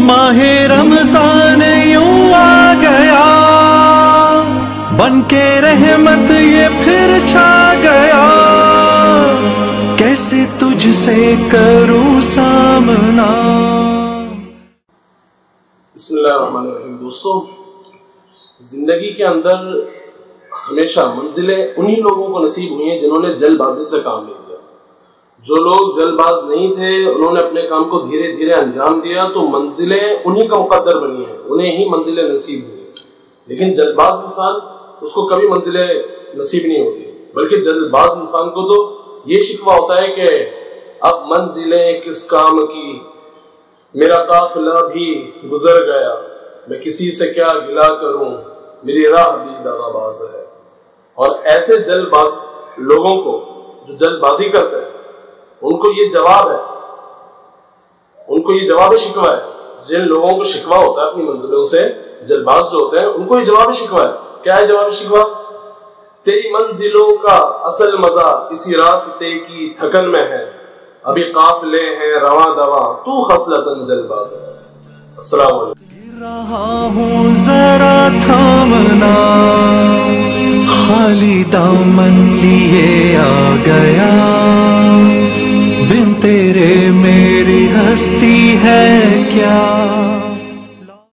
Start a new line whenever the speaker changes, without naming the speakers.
माहे रमजान यूं आ गया, बन के रहमत ये फिर छा गया, कैसे तुझसे करूं सामना।
बिस्मिल्लाहिर्रहमानिर्रहीम। दोस्तों, जिंदगी के अंदर हमेशा मंजिलें उन्हीं लोगों को नसीब हुई हैं जिन्होंने जल्दबाजी से काम नहीं किया। जो लोग जल्दबाज नहीं थे, उन्होंने अपने काम को धीरे धीरे अंजाम दिया, तो मंजिलें उन्हीं का मुकद्दर बनी है, उन्हें ही मंजिलें नसीब हुई। लेकिन जल्दबाज इंसान, उसको कभी मंजिलें नसीब नहीं होती, बल्कि जल्दबाज इंसान को तो ये शिकवा होता है कि अब मंजिलें किस काम की, मेरा काफिला भी गुजर गया, मैं किसी से क्या गिला करूं, मेरी राह भी दगाबाज है। और ऐसे जल्दबाज लोगों को जो जल्दबाजी करते हैं, उनको ये जवाब है, उनको ये जवाब शिकवा है। जिन लोगों को शिकवा होता है अपनी मंजिलों से, जल्दबाज जो होते हैं, उनको ये जवाब शिकवा है। क्या है जवाब शिकवा? तेरी मंजिलों का असल मजा इसी रास्ते की थकन में है, अभी काफिले हैं रवा दवा, तू खसलतन जल्दबाज है। अस्सलाम वालेकुम।
रहा हूँ जरा थामना, खाली दामन लिए आ गया, बिन तेरे मेरी हस्ती है क्या।